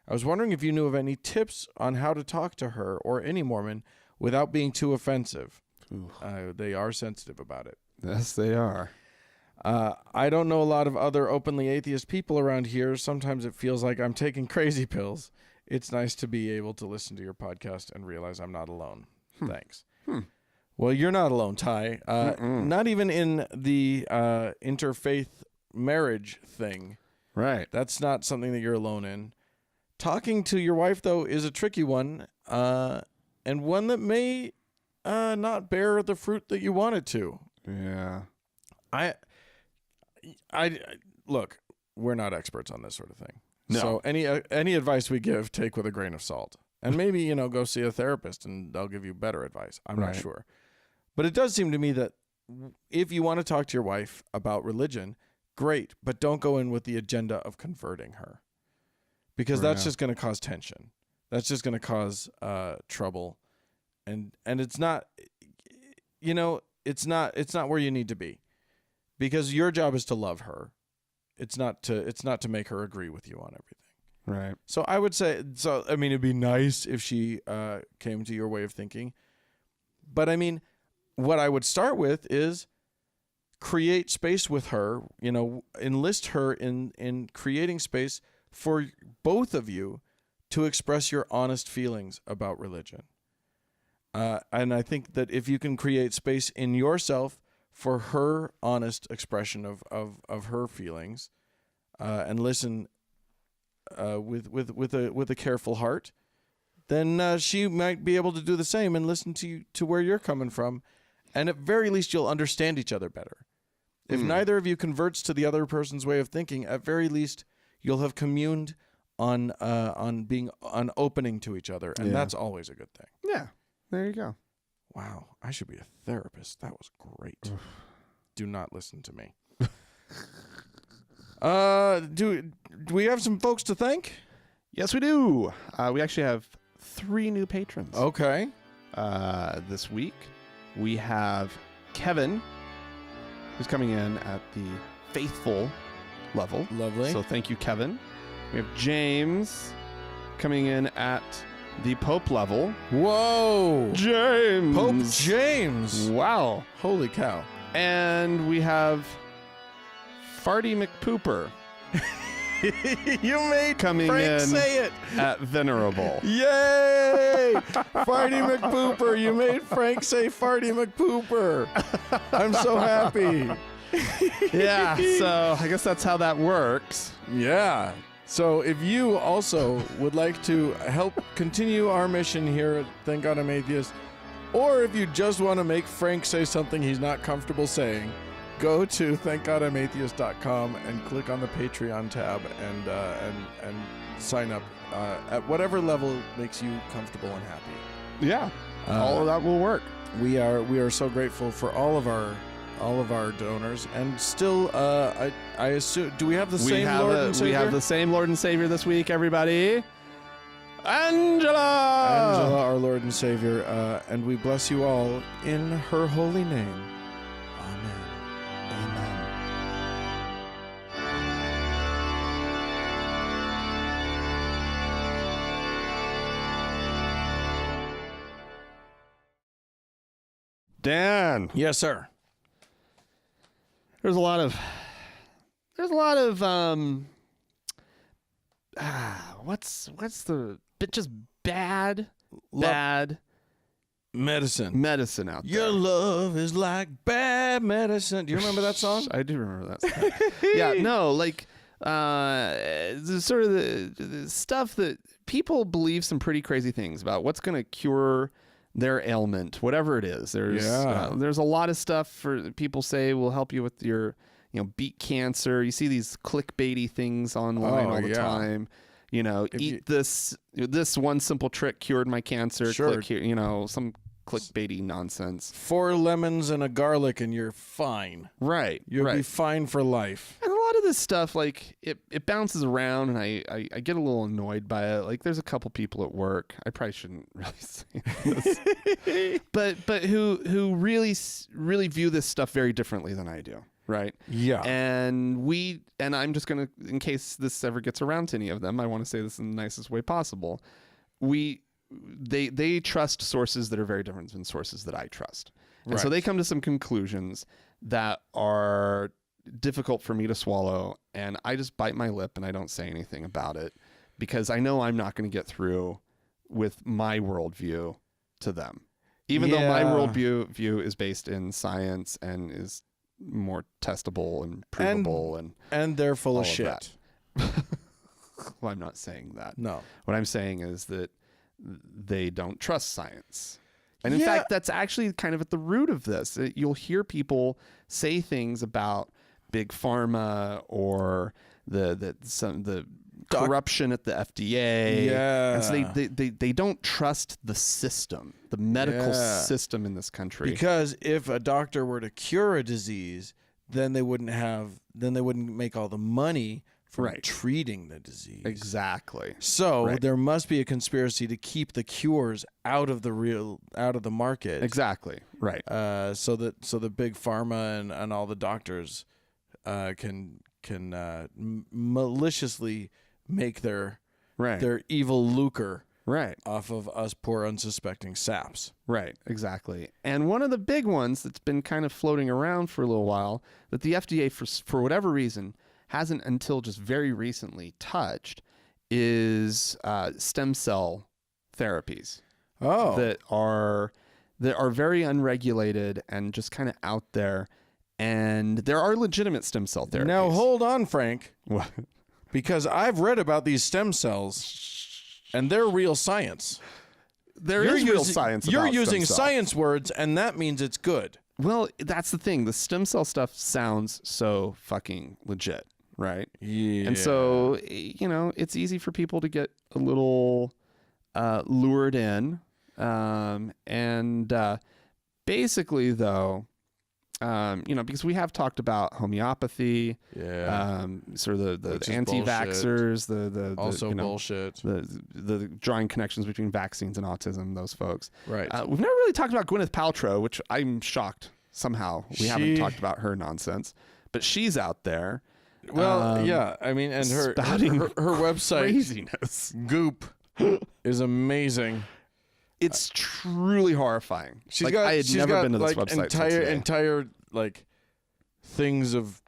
I was wondering if you knew of any tips on how to talk to her or any Mormon without being too offensive. They are sensitive about it. Yes, they are. I don't know a lot of other openly atheist people around here. Sometimes it feels like I'm taking crazy pills. It's nice to be able to listen to your podcast and realize I'm not alone. Thanks. Well, you're not alone, Ty. Not even in the interfaith marriage thing. Right. That's not something that you're alone in. Talking to your wife, though, is a tricky one, and one that may not bear the fruit that you want it to. Yeah. I look, we're not experts on this sort of thing. No. So any advice we give, take with a grain of salt. And maybe, go see a therapist and they'll give you better advice. I'm not sure. But it does seem to me that if you want to talk to your wife about religion, great, but don't go in with the agenda of converting her. Because that's just going to cause tension. That's just going to cause trouble. And it's not it's not where you need to be. Because your job is to love her. It's not to make her agree with you on everything. Right. So I would say, it'd be nice if she came to your way of thinking. But what I would start with is create space with her, enlist her in creating space for both of you to express your honest feelings about religion. And I think that if you can create space in yourself for her honest expression of her feelings, and listen with a careful heart, then she might be able to do the same and listen to where you're coming from, and at very least you'll understand each other better. If neither of you converts to the other person's way of thinking, at very least you'll have communed on opening to each other, and that's always a good thing. Yeah, there you go. Wow, I should be a therapist. That was great. Do not listen to me. Do we have some folks to thank? Yes, we do. We actually have 3 new patrons. Okay. This week, we have Kevin, who's coming in at the faithful level. Lovely. So thank you, Kevin. We have James coming in at the Pope level. Whoa! James! Pope James! Wow. Holy cow. And we have Farty McPooper. You made coming Frank in say it at Venerable. Yay! Farty McPooper. You made Frank say Farty McPooper. I'm so happy. Yeah, so I guess that's how that works. Yeah. So if you also would like to help continue our mission here at Thank God I'm Atheist, or if you just want to make Frank say something he's not comfortable saying, go to thankgodimatheist.com and click on the Patreon tab and sign up at whatever level makes you comfortable and happy. Yeah, all of that will work. We are so grateful for all of our donors, and still, I assume, do we have the same Lord and Savior? We have the same Lord and Savior this week, everybody. Angela, our Lord and Savior, and we bless you all in her holy name. Amen. Amen. Dan, Yes, sir. there's a lot of what's the just bad medicine out there. Your love is like bad medicine. Do you remember that song? I do remember that song. Yeah, no, like sort of the stuff that people believe some pretty crazy things about what's going to cure their ailment, whatever it is. There's a lot of stuff for people say will help you with your beat cancer. You see these clickbaity things online all the time. Eat this one simple trick cured my cancer. Sure. Click here, some clickbaity nonsense. 4 lemons and a garlic and you're fine. Right. You'll be fine for life. And a lot of this stuff, like it bounces around, and I get a little annoyed by it. Like there's a couple people at work. I probably shouldn't really say this, but who really view this stuff very differently than I do. Right. Yeah. And I'm just going to, in case this ever gets around to any of them, I want to say this in the nicest way possible. They trust sources that are very different than sources that I trust. And so they come to some conclusions that are difficult for me to swallow. And I just bite my lip and I don't say anything about it because I know I'm not going to get through with my worldview to them, even though my worldview is based in science and is more testable and provable and they're full of shit. Well, I'm not saying that. No. What I'm saying is that they don't trust science. And in fact, that's actually kind of at the root of this. You'll hear people say things about big pharma or the corruption at the FDA. Yeah. And so they don't trust the system, the medical system in this country. Because if a doctor were to cure a disease, then they wouldn't make all the money from treating the disease. Exactly. So there must be a conspiracy to keep the cures out of the market. Exactly. Right. So the big pharma and all the doctors can maliciously make their evil lucre off of us poor unsuspecting saps. Right, exactly. And one of the big ones that's been kind of floating around for a little while that the FDA for whatever reason hasn't until just very recently touched is stem cell therapies. That are very unregulated and just kind of out there. And there are legitimate stem cell therapies. Now hold on, Frank. What? Because I've read about these stem cells and they're real science. There is real science. You're about using stem cells. science words, and that means it's good. Well, that's the thing. The stem cell stuff sounds so fucking legit, right? Yeah. And so, it's easy for people to get a little lured in. Basically, though, because we have talked about homeopathy, sort of the anti-vaxxers, bullshit, the drawing connections between vaccines and autism, those folks. Right. We've never really talked about Gwyneth Paltrow, which I'm shocked somehow we haven't talked about her nonsense, but she's out there. Well, I mean, and her website craziness Goop is amazing. It's truly horrifying. She's I had never been to this website. Entire things of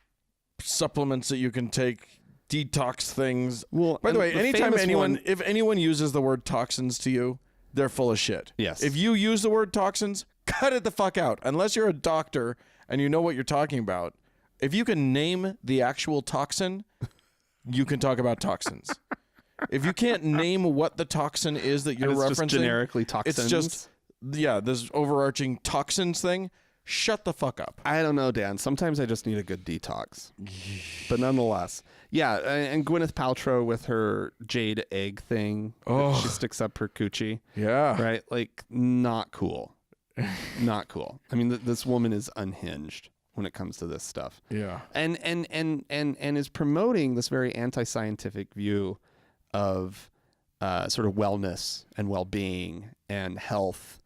supplements that you can take, detox things. Well, by the way, anytime if anyone uses the word toxins to you, they're full of shit. Yes. If you use the word toxins, cut it the fuck out. Unless you're a doctor and you know what you're talking about. If you can name the actual toxin, you can talk about toxins. If you can't name what the toxin is that you're referencing, just generically toxins. It's just this overarching toxins thing. Shut the fuck up. I don't know, Dan. Sometimes I just need a good detox. But nonetheless, and Gwyneth Paltrow with her jade egg thing, she sticks up her coochie. Yeah, right. Like, not cool. Not cool. I mean, this woman is unhinged when it comes to this stuff. Yeah, and is promoting this very anti-scientific view of sort of wellness and well-being and health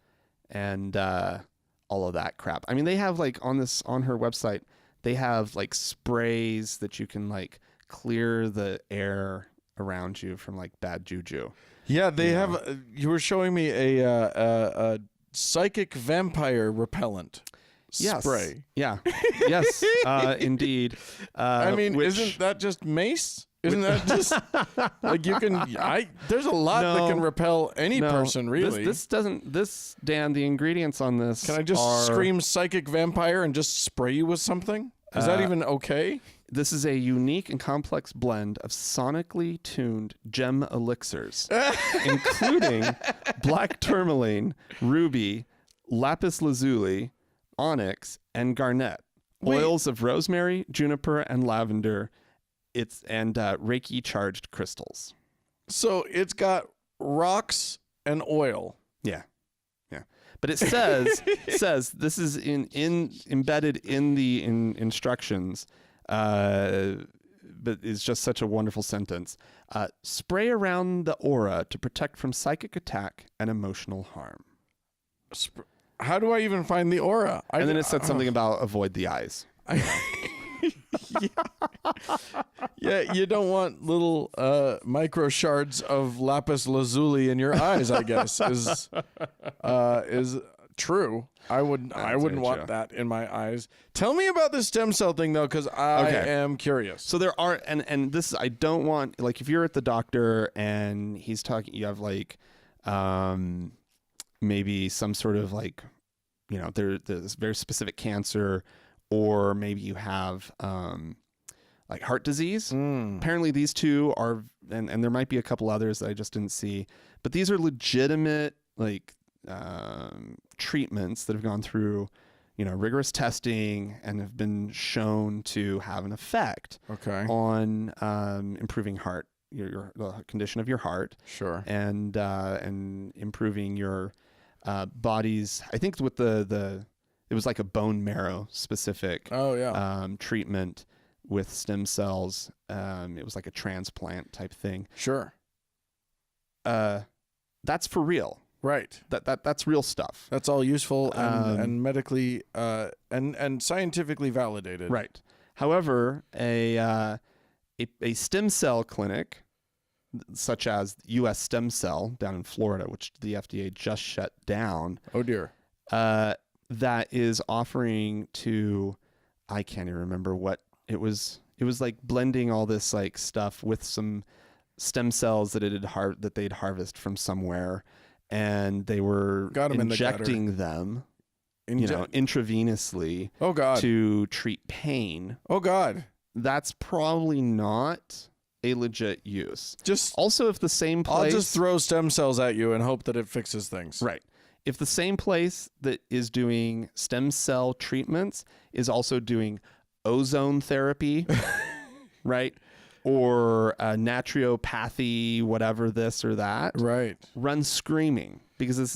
and all of that crap. I mean, they have on her website, they have sprays that you can clear the air around you from bad juju. Yeah, they have. You were showing me a psychic vampire repellent spray. Yeah. Yes, indeed. I mean, isn't that just mace? Isn't that just like you can? There's a lot that can repel any person, really. This doesn't. This, Dan, the ingredients on this. Can I just scream psychic vampire and just spray you with something? Is that even okay? This is a unique and complex blend of sonically tuned gem elixirs, including black tourmaline, ruby, lapis lazuli, onyx, and garnet. Oils of rosemary, juniper, and lavender. And Reiki charged crystals. So it's got rocks and oil. Yeah. But it says this is embedded in the instructions. But it's just such a wonderful sentence. Spray around the aura to protect from psychic attack and emotional harm. How do I even find the aura? And then it said something about avoid the eyes. Yeah, you don't want little micro shards of lapis lazuli in your eyes, I guess, is true. I wouldn't want that in my eyes. Tell me about the stem cell thing, though, because I am curious. So there are, and this, I don't want, like, if you're at the doctor and he's talking, you have, like, maybe some sort of, like, there's very specific cancer, or maybe you have like heart disease. Apparently these two are, and there might be a couple others that I just didn't see, but these are legitimate like treatments that have gone through rigorous testing and have been shown to have an effect on improving the condition of your heart. Sure. And improving your body's, I think with it was like a bone marrow specific treatment with stem cells. It was like a transplant type thing. Sure. That's for real. Right. That's real stuff. That's all useful and medically and scientifically validated. Right. However, a stem cell clinic such as U.S. Stem Cell down in Florida, which the FDA just shut down. Oh dear. That is offering to, I can't even remember what it was. It was like blending all this like stuff with some stem cells that that they'd harvest from somewhere, and they were injecting them, intravenously. Oh God. To treat pain. Oh God. That's probably not a legit use. Just also, if the same place, I'll just throw stem cells at you and hope that it fixes things. Right. If the same place that is doing stem cell treatments is also doing ozone therapy, right? Or naturopathy, whatever this or that, right? Run screaming, because this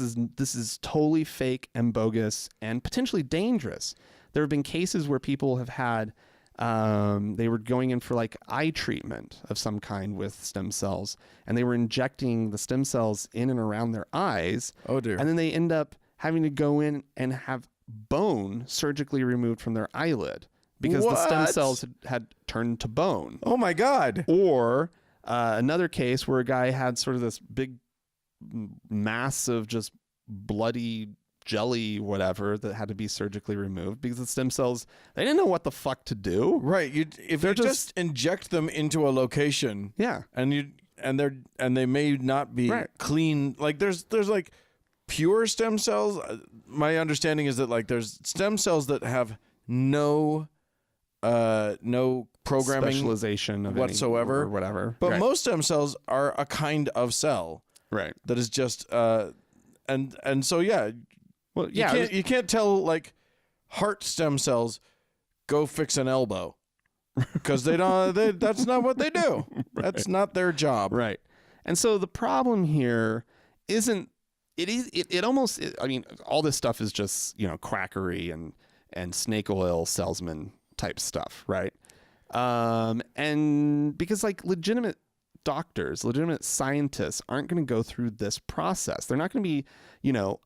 is totally fake and bogus and potentially dangerous. There have been cases where people have had they were going in for like eye treatment of some kind with stem cells, and they were injecting the stem cells in and around their eyes. Oh dear. And then they end up having to go in and have bone surgically removed from their eyelid because the stem cells had turned to bone. Oh my God. Or another case where a guy had sort of this big mass of just bloody jelly, whatever, that had to be surgically removed because the stem cells, they didn't know what the fuck to do. Right. If you just inject them into a location, and they may not be clean. Like there's like pure stem cells. My understanding is that like there's stem cells that have no programming specialization of whatsoever or whatever. But most stem cells are a kind of cell, right? That is just and so yeah. Well, yeah, you can't tell like heart stem cells go fix an elbow because they don't. That's not what they do. Right. That's not their job. Right. And so the problem here isn't. It almost. I mean, all this stuff is just quackery and snake oil salesman type stuff, right? And because like legitimate doctors, legitimate scientists aren't going to go through this process. They're not going to be,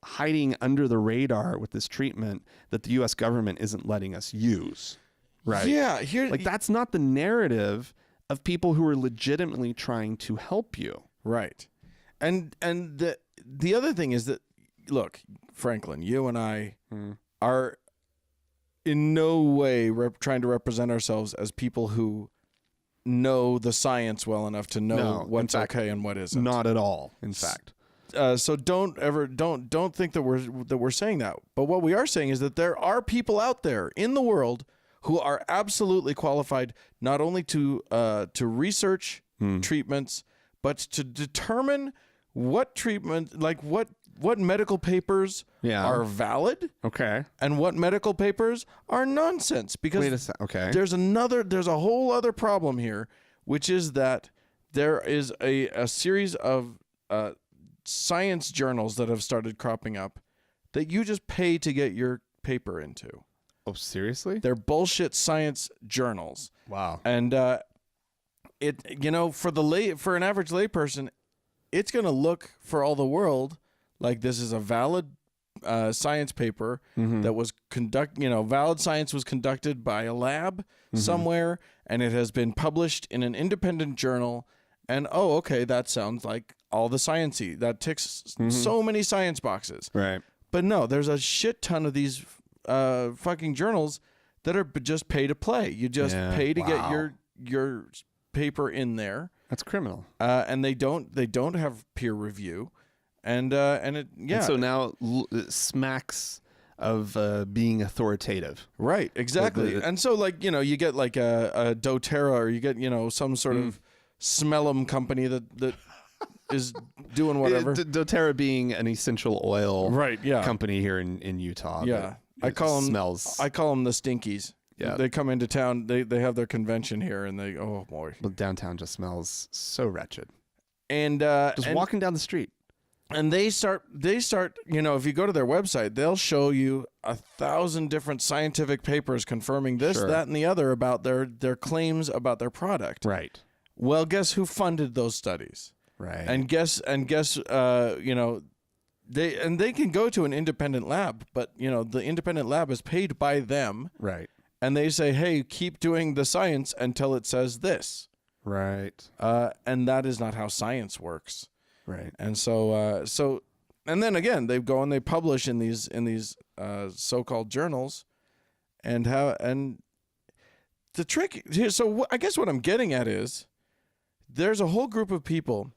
hiding under the radar with this treatment that the U.S. government isn't letting us use, right? Yeah, that's not the narrative of people who are legitimately trying to help you, right? And the other thing is that look, Franklin, you and I are in no way trying to represent ourselves as people who know the science well enough to know what's okay and what isn't. Not at all, in fact. So don't think that we're saying that. But what we are saying is that there are people out there in the world who are absolutely qualified not only to research treatments, but to determine what treatment, like what medical papers are valid, and what medical papers are nonsense. Because there's a whole other problem here, which is that there is a series of science journals that have started cropping up that you just pay to get your paper into. Oh, seriously? They're bullshit science journals. Wow. And for an average layperson, it's going to look for all the world like this is a valid science paper that was valid science was conducted by a lab somewhere, and it has been published in an independent journal. And that sounds like all the sciencey. That ticks so many science boxes. Right. But no, there's a shit ton of these fucking journals that are just pay to play. You just pay to get your paper in there. That's criminal. And they don't have peer review. And so now it smacks of being authoritative. Right, exactly. And so you get like a doTERRA, or you get, some sort of smellum company that is doing whatever. doTERRA being an essential oil company here in Utah. Yeah. I call them the Stinkies. Yeah. They come into town, they have their convention here, and oh boy. Well, downtown just smells so wretched. And just walking down the street. And they start, if you go to their website, they'll show you 1,000 different scientific papers confirming this, that, and the other about their claims about their product. Right. Well, guess who funded those studies? Right. And guess they can go to an independent lab, but the independent lab is paid by them. Right. And they say, hey, keep doing the science until it says this. Right. And that is not how science works. Right. And so and then again, they go and they publish in these so-called journals, and the trick here. So I guess what I'm getting at is there's a whole group of people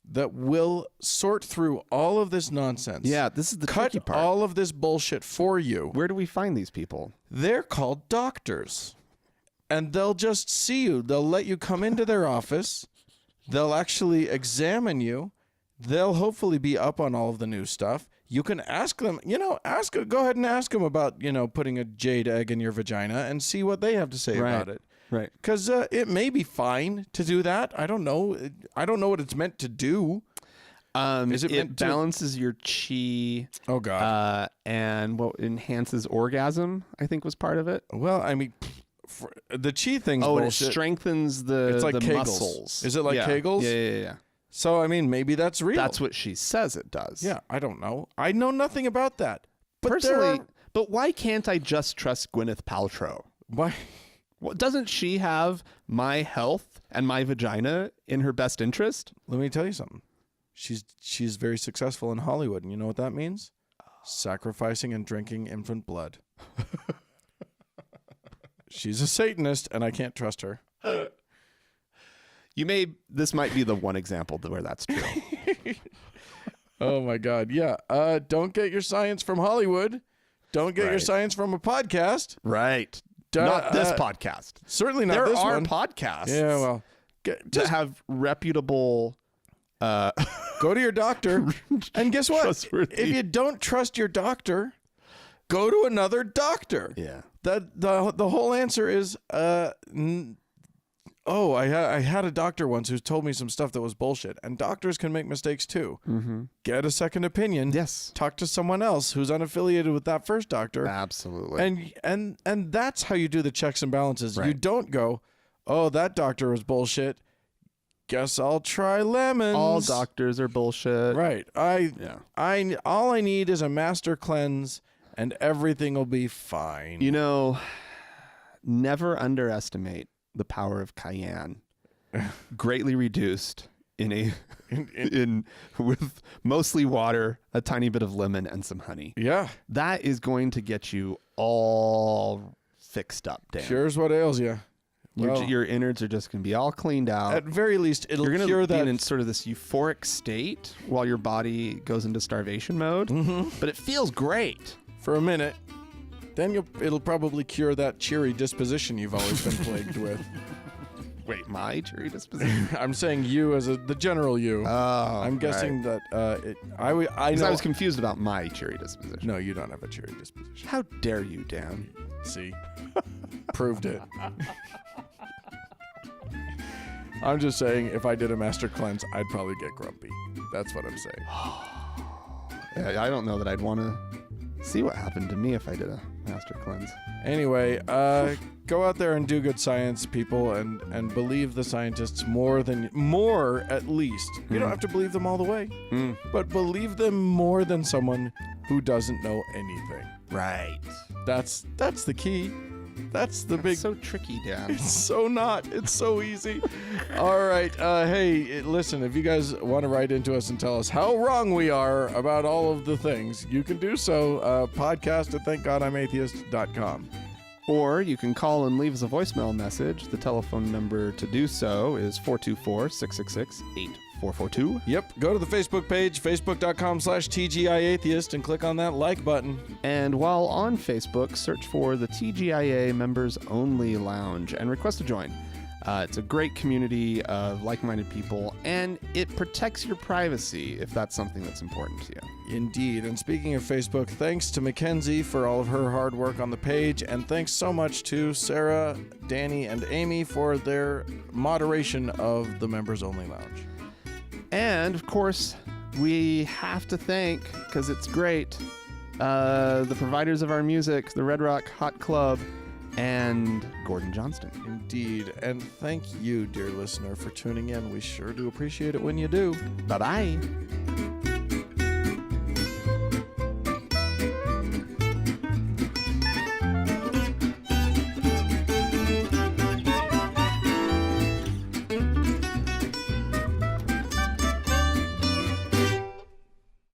that will sort through all of this nonsense. Yeah, this is the tricky part. Cut all of this bullshit for you. Where do we find these people? They're called doctors. And they'll just see you. They'll let you come into their office. They'll actually examine you. They'll hopefully be up on all of the new stuff. You can ask them, go ahead and ask them about, putting a jade egg in your vagina and see what they have to say about it. Right. Because it may be fine to do that. I don't know. I don't know what it's meant to do. It balances your chi. Oh, God. And what enhances orgasm, I think, was part of it. Well, I mean, the chi thing's bullshit. And it strengthens the muscles. Is it like Kegels? Yeah. So, I mean, maybe that's real. That's what she says it does. Yeah, I don't know. I know nothing about that. But personally, but why can't I just trust Gwyneth Paltrow? Why? Well, doesn't she have my health and my vagina in her best interest? Let me tell you something. She's very successful in Hollywood, and you know what that means? Sacrificing and drinking infant blood. She's a Satanist, and I can't trust her. This might be the one example where that's true. Oh my God. Yeah. Don't get your science from Hollywood. Don't get your science from a podcast. Right. Not this podcast. Certainly not this one. There are podcasts. Yeah, well. That have reputable... go to your doctor. And guess what? If you don't trust your doctor, go to another doctor. Yeah. The whole answer is... I had a doctor once who told me some stuff that was bullshit. And doctors can make mistakes too. Mm-hmm. Get a second opinion. Yes. Talk to someone else who's unaffiliated with that first doctor. Absolutely. And that's how you do the checks and balances. Right. You don't go, oh, that doctor was bullshit. Guess I'll try lemons. All doctors are bullshit. Right. All I need is a master cleanse, and everything will be fine. Never underestimate the power of cayenne, greatly reduced in with mostly water, a tiny bit of lemon, and some honey. Yeah. That is going to get you all fixed up, Dan. Here's what ails you. Well, Your innards are just going to be all cleaned out. at very least, it'll You're going cure to be that. in sort of this euphoric state while your body goes into starvation mode. But it feels great. For a minute. Then it'll probably cure that cheery disposition you've always been plagued with. Wait, my cheery disposition? I'm saying you as the general you. Oh, I'm guessing that I I know. was confused about my cheery disposition. No, you don't have a cheery disposition. How dare you, Dan? See? Proved it. I'm just saying, if I did a master cleanse, I'd probably get grumpy. That's what I'm saying. I don't know that I'd want to see what happened to me if I did a master cleanse. Anyway, go out there and do good science, people, and believe the scientists more at least. You don't have to believe them all the way, but believe them more than someone who doesn't know anything. Right. That's the key. That's the big. So tricky, Dan. It's so not. It's so easy. All right. Hey, listen, if you guys want to write into us and tell us how wrong we are about all of the things, you can do so. Podcast at thankgodimatheist.com. Or you can call and leave us a voicemail message. The telephone number to do so is 424-666-8442. Yep. Go to the Facebook page, facebook.com/TGIAtheist, and click on that like button. And while on Facebook, search for the TGIA Members Only Lounge and request to join. It's a great community of like-minded people, and it protects your privacy if that's something that's important to you. Indeed. And speaking of Facebook, thanks to Mackenzie for all of her hard work on the page, and thanks so much to Sarah, Danny, and Amy for their moderation of the Members Only Lounge. And, of course, we have to thank, because it's great, the providers of our music, the Red Rock Hot Club, and Gordon Johnston. Indeed. And thank you, dear listener, for tuning in. We sure do appreciate it when you do. Bye-bye.